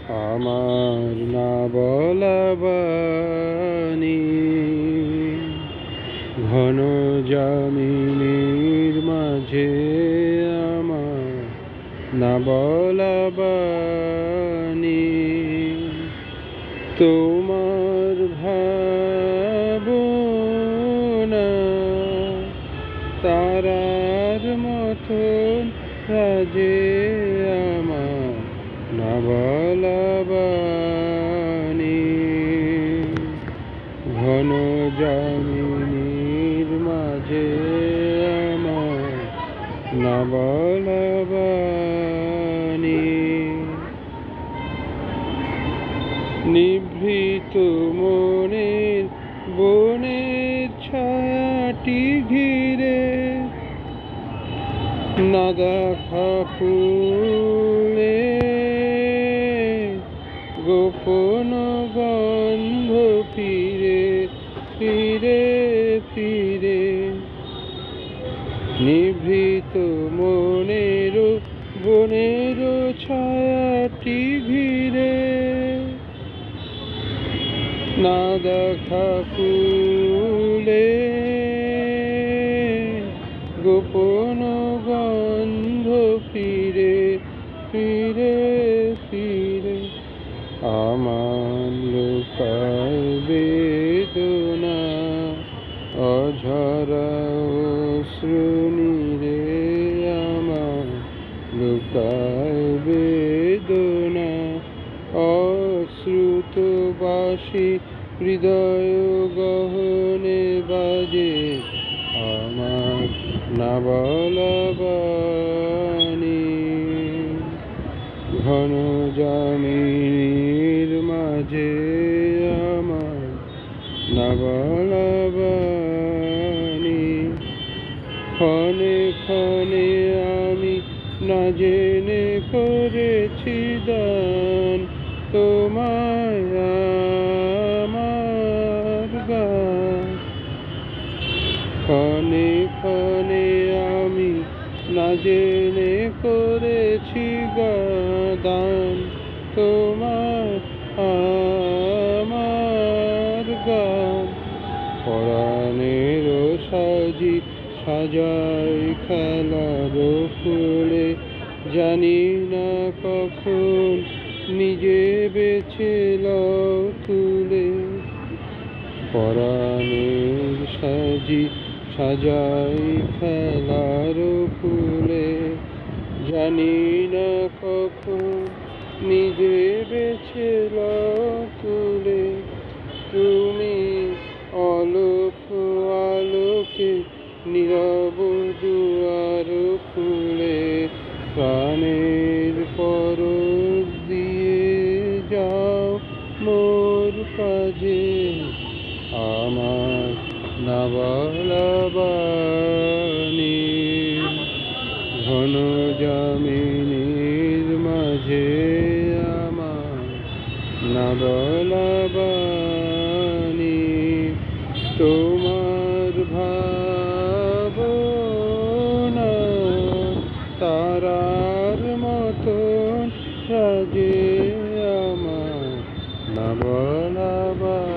আমার না বলা বাণী ঘন যামিনীর মাঝে, আমার না বলা বাণী তোমার ভাবনা তারার মতন রাজে, আমার না বলা বাণী ঘন যামিনীর মাঝে, আমার না বলা বাণী নিভৃত মনের বনের ছায়াটি ঘিরে, না দেখা ফুলে গোপন গন্ধ ফিরে ফিরে ফিরে, নিভৃত মনের বনের ছায়াটি ঘিরে, না দেখা ফুলে গোপন গন্ধ ফিরে ফিরে ফিরে, আমার লোকায় বেদনা অঝরা অশ্রুনীরে, আমার লোকায় বেদনা অশ্রুত বাসি হৃদয় গহনে বাজে, আমার না বলা বাণী ঘন যামিনীর মাঝে, আমার না বলা বাণী ক্ষণে ক্ষণে আমি না জেনে করেছি দান, তোমায় আমার গান ক্ষণে ক্ষণে আমি না জেনে করেছি দান, তোমার আমার গান পরাণের সাজি সাজাই খেলার ফুলে, জানি না কখন নিজে বেছে লও তুলে, পরাণের সাজি সাজাই খেলার ফুলে, জানি না কখন নিজে বেছে লও তুলে, তুমি অলোক আলোকে নীরব দুয়ার খুলে, প্রাণের পরশ দিয়ে যাও মোর কাজে, আমার না বলা বাণী ঘন যামিনীর মাঝে, আমার না বলা বাণী তোমার ভাবনা তারার মতন সাজে, আমার না বলা বাণী।